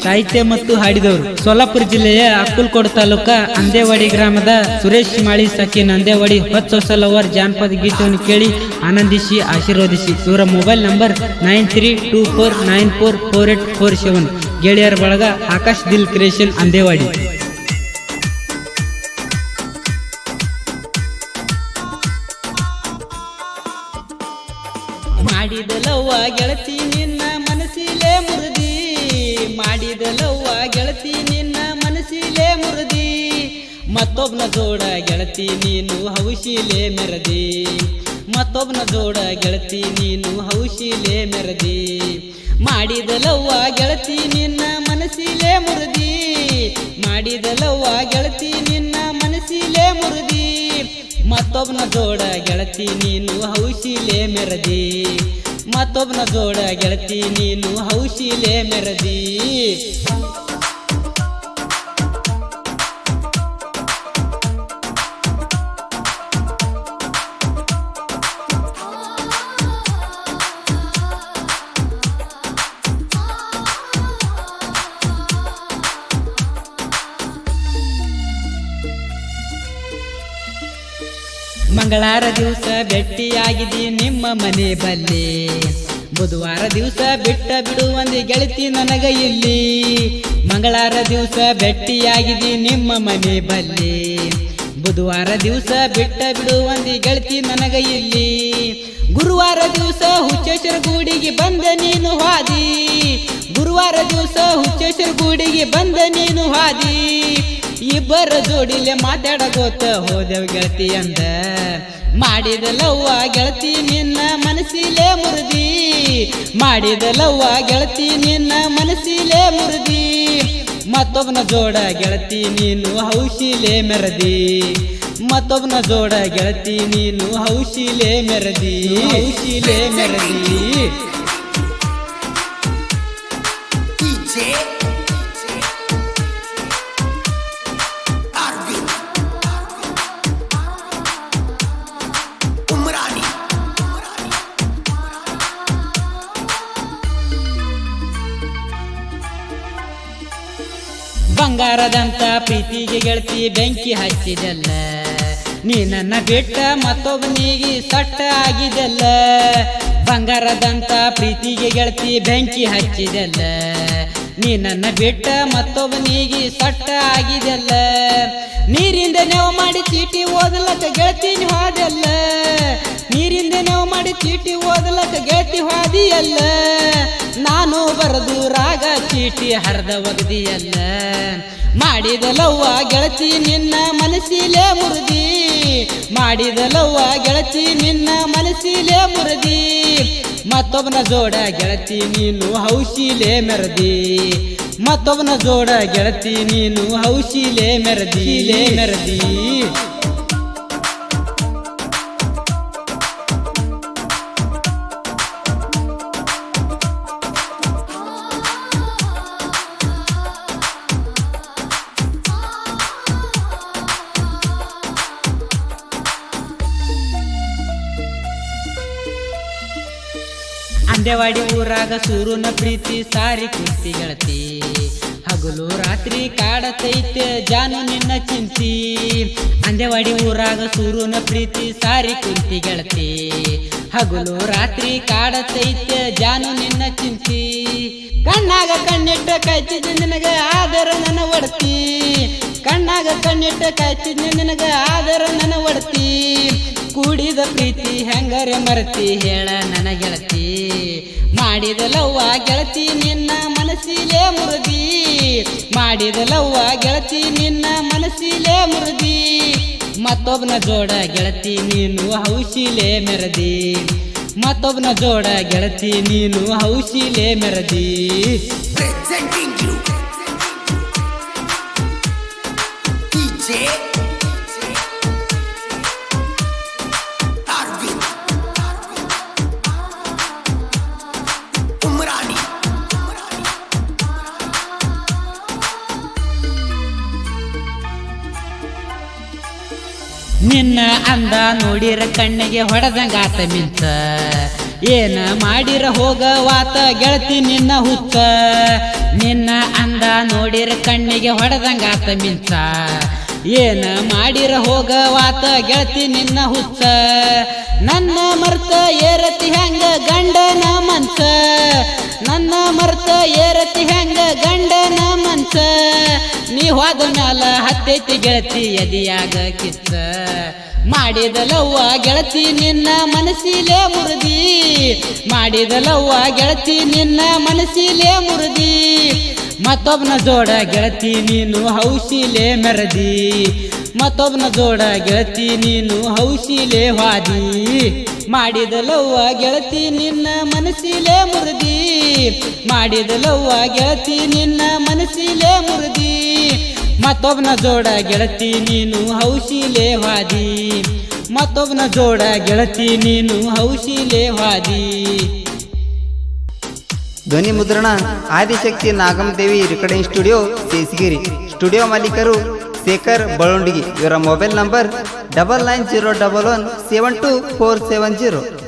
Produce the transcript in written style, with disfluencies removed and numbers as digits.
ಸಾಹಿತ್ಯ ಮತ್ತು ಹಾಡಿದವರು ಸೋಲಾಪುರ ಜಿಲ್ಲೆಯ ಅಕ್ಕಲಕೋಟ ತಾಲೂಕ ಅಂದೇವಾಡಿ ಗ್ರಾಮದ ಸುರೇಶ್ ಮಾಳಿ ಸಖಿ ನಂದೇವಾಡಿ ಹೊತ್ತು ಅವರ ಜಾನಪದ ಗೀತೆಯನ್ನು ಕೇಳಿ ಆನಂದಿಸಿ ಆಶೀರ್ವದಿಸಿ. ಇವರ ಮೊಬೈಲ್ ನಂಬರ್ 9324944847. ಗೆಳೆಯರ ಬಳಗ ಆಕಾಶ್ ದಿಲ್ ಕ್ರಿಯೇಷನ್ ಅಂದೇವಾಡಿ. ಮಾಡಿದಲವ್ವ ಗೆಳತಿ ನಿನ್ನ ಮನಸ್ಸಿಲೆ ಮುರುದಿ, ಮಾಡಿದಲವ್ವ ಗೆಳತಿ ನಿನ್ನ ಮನಸ್ಸಿಲೆ ಮುರುದಿ, ಮತ್ತೊಬ್ಬನ ಜೋಡ ಗೆಳತಿ ನೀನು ಹೌಶಿಲೆ ಮೆರದಿ, ಮತ್ತೊಬ್ಬನ ಜೋಡ ಗೆಳತಿ ನೀನು ಹೌಶಿಲೆ ಮೆರದಿ. ಮಾಡಿದಲವ್ವ ಗೆಳತಿ ನಿನ್ನ ಮನಸ್ಸಿಲೆ ಮುರುದಿ, ಮಾಡಿದಲವ್ವ ಗೆಳತಿ ನಿನ್ನ ಮನಸ್ಸಿಲೆ ಮುರುದಿ, ಮತ್ತೊಬ್ಬನ ಜೋಡ ಗೆಳತಿ ನೀನು ಹೌಶಿಲೆ ಮೆರದಿ, ಮತ್ತೊಬ್ಬನ ಜೋಡ ಗೆಳತಿ ನೀನು ಹೌಶಿಲೆ ಮೆರದಿ. ಮಂಗಳವಾರ ದಿವಸ ಭೇಟಿಯಾಗಿದಿ ನಿಮ್ಮ ಮನೆ ಬಲ್ಲಿ, ಬುಧವಾರ ದಿವಸ ಬಿಟ್ಟ ಬಿಡುವಂದಿ ಗೆಳತಿ ನನಗ ಇಲ್ಲಿ. ಮಂಗಳವಾರ ದಿವಸ ಭೇಟಿಯಾಗಿದಿ ನಿಮ್ಮ ಮನೆ ಬಲ್ಲಿ, ಬುಧವಾರ ದಿವಸ ಬಿಟ್ಟ ಬಿಡುವಂದಿ ಗೆಳತಿ ನನಗ ಇಲ್ಲಿ. ಗುರುವಾರ ದಿವಸ ಹುಚ್ಚೇಶ್ವರ ಗೂಡಿಗೆ ಬಂದ ನೀನು ಹಾದಿ, ಗುರುವಾರ ದಿವಸ ಹುಚ್ಚೇಶ್ವರ ಗೂಡಿಗೆ ಬಂದ ನೀನು ಹಾದಿ, ಇಬ್ಬರ ಜೋಡಿಲೆ ಮಾತಾಡಗೋತ ಹೋದೆವು ಗೆಳತಿ ಅಂದ. ಮಾಡಿದಲವ್ವ ಗೆಳತಿ ನಿನ್ನ ಮನಸ್ಸಿಲೆ ಮುರುದಿ, ಮಾಡಿದಲವ್ವ ಗೆಳತಿ ನಿನ್ನ ಮನಸ್ಸಿಲೆ ಮುರುದಿ, ಮತ್ತೊಬ್ಬನ ಜೋಡ ಗೆಳತಿ ನೀನು ಹೌಶಿಲೆ ಮೆರದಿ, ಮತ್ತೊಬ್ಬನ ಜೋಡ ಗೆಳತಿ ನೀನು ಹೌಶಿಲೆ ಮೆರದಿ, ಹೌಶಿಲೆ ಮೆರದಿ. ಬಂಗಾರದಂತ ಪ್ರೀತಿಗೆ ಗೆಳತಿ ಬೆಂಕಿ ಹಚ್ಚಿದಲ್ಲ, ನೀ ನನ್ನ ಬಿಟ್ಟ ಮತ್ತೊಬ್ಬನಿಗೆ ಸಟ್ಟ ಆಗಿದಲ್ಲ. ಬಂಗಾರದಂತ ಪ್ರೀತಿಗೆ ಗೆಳತಿ ಬೆಂಕಿ ಹಚ್ಚಿದಲ್ಲ, ನೀ ನನ್ನ ಬಿಟ್ಟ ಮತ್ತೊಬ್ಬನಿಗೆ ಸಟ್ಟ ಆಗಿದಲ್ಲ. ನೀರಿಂದ ನೆವ ಮಾಡಿ ಚೀಟಿ ಓದಲಕ್ಕ ಗೆಳತಿ ಹಾದಲ್ಲ, ನೀರಿಂದ ನೆವ ಮಾಡಿ ಚೀಟಿ ಓದಲಕ್ಕ ಗೆಳತಿ ಹಾದಿಯಲ್ಲ. ನಾನು ಬರದು ರಾಗ ಚೀಟಿ ಹರಿದ ಒಗದಿಯಲ್ಲ. ಮಾಡಿದಲವ್ವ ಗೆಳತಿ ನಿನ್ನ ಮನಸ್ಸಿಲೆ ಮುರುದಿ, ಮಾಡಿದಲವ್ವ ಗೆಳತಿ ನಿನ್ನ ಮನಸ್ಸಿಲೆ ಮುರುದಿ, ಮತ್ತೊಬ್ಬನ ಜೋಡ ಗೆಳತಿ ನೀನು ಹೌಶಿಲೆ ಮೆರದಿ, ಮತ್ತೊಬ್ಬನ ಜೋಡ ಗೆಳತಿ ನೀನು ಹೌಶಿಲೆ ಮೆರದಿ, ಮೆರದಿ. ಅಂದೇವಾಡಿ ಊರಾಗ ಸೂರುನ ಪ್ರೀತಿ ಸಾರಿ ಕುಂತಿ ಗೆಳತಿ, ಹಗಲು ರಾತ್ರಿ ಕಾಡತೈತೆ ಜಾನು ನಿನ್ನ ಚಿಂತಿ. ಅಂದೇವಾಡಿ ಊರಾಗ ಸೂರುನ ಪ್ರೀತಿ ಸಾರಿ ಕುಂತಿ ಗೆಳತಿ, ಹಗಲು ರಾತ್ರಿ ಕಾಡತೈತೆ ಜಾನು ನಿನ್ನ ಚಿಂತಿ. ಕಣ್ಣಾಗ ಕಣ್ಣಿಟ್ಟ ಕಾಯ್ತಿದ್ದ ನಿನಗ ಆದರ ನನ್ನ ಒಡತಿ, ಕಣ್ಣಾಗ ಕಣ್ಣಿಟ್ಟ ಕಾಯ್ತಿದ್ದ ನಿನಗ ಆದರ ನನ್ನ ಒಡತಿ. ಕೂಡಿದ ಪ್ರೀತಿ ಹೆಂಗರೆ ಮರತಿ ಹೇಳ ನನ್ನ ಗೆಳತಿ, ಮಾಡಿದಲವ್ವ ಗೆಳತಿ ನಿನ್ನ ಮನಸ್ಸಿಲೆ ಮುರುದಿ, ಮಾಡಿದಲವ್ವ ಗೆಳತಿ ನಿನ್ನ ಮನಸ್ಸಿಲೆ ಮುರುದಿ, ಮತ್ತೊಬ್ಬನ ಜೋಡ ಗೆಳತಿ ನೀನು ಹೌಶಿಲೆ ಮೆರದಿ, ಮತ್ತೊಬ್ಬನ ಜೋಡ ಗೆಳತಿ ನೀನು ಹೌಶಿಲೆ ಮೆರದಿ. ನಿನ್ನ ಅಂದ ನೋಡಿರ ಕಣ್ಣಿಗೆ ಹೊಡೆದಂಗಾತ ಮಿಂಚ, ಏನ ಮಾಡಿರ ಹೋಗವಾತ ಗೆಳತಿ ನಿನ್ನ ಹುಚ್ಚ ನಿನ್ನ ಅಂದ ನೋಡಿರ ಕಣ್ಣಿಗೆ ಹೊಡೆದಂಗಾತ ಮಿಂಚ ಏನ ಮಾಡಿರ ಹೋಗವಾತ ಗೆಳತಿ ನಿನ್ನ ಹುಚ್ಚ ನನ್ನ ಮರ್ತ ಏರತಿ ಹೆಂಗ ಗಂಡನ ಮನ್ಸ ನನ್ನ ಮರ್ತ ಏರತಿ ಹೆಂಗ ಗಂಡನ ಮನ್ಸ ನೀ ಹೋದ ಮ್ಯಾಲ ಹತ್ತೈತಿ ಗೆಳತಿ ಎದಿಯಾಗ ಕಿಚ್ಚ ಮಾಡಿದಲವ್ವ ಗೆಳತಿ ನಿನ್ನ ಮನಸ್ಸಿಲೇ ಮುರುದಿ ಮಾಡಿದಲವ್ವ ಗೆಳತಿ ನಿನ್ನ ಮನಸ್ಸಿಲೇ ಮುರುದಿ ಮತ್ತೊಬ್ಬನ ಜೋಡ ಗೆಳತಿ ನೀನು ಹೌಸಿಲೇ ಮೆರದಿ ಮತ್ತೊಬ್ಬನ ಜೋಡ ಗೆಳತಿ ನೀನು ಹೌಸಿಲೇ ವಾದಿ ಮಾಡಿದಲವ್ವ ಗೆಳತಿ ನಿನ್ನ ಮನಸ್ಸಿಲೇ ಮುರುದಿ ಮಾಡಿದಲವ್ವ ಗೆಳತಿ ನಿನ್ನ ಮನಸ್ಸಿಲೇ ಮುರುದಿ ಮತ್ತೊಬ್ಬನ ಜೋಡ ಗೆಳತಿ ನೀನು ಹೌಸಿಲೇ ವಾದಿ ಮತ್ತೊಬ್ಬನ ಜೋಡ ಗೆಳತಿ ನೀನು ಹೌಸಿಲೇ ವಾದಿ ಧ್ವನಿ ಮುದ್ರಣ ಆದಿಶಕ್ತಿ ನಾಗಮದೇವಿ ರೆಕಾರ್ಡಿಂಗ್ ಸ್ಟುಡಿಯೋ ಸೇಸಗಿರಿ ಸ್ಟುಡಿಯೋ ಮಾಲೀಕರು ಶೇಖರ್ ಬಳೊಂಡಗಿ ಇವರ ಮೊಬೈಲ್ ನಂಬರ್ 9901172470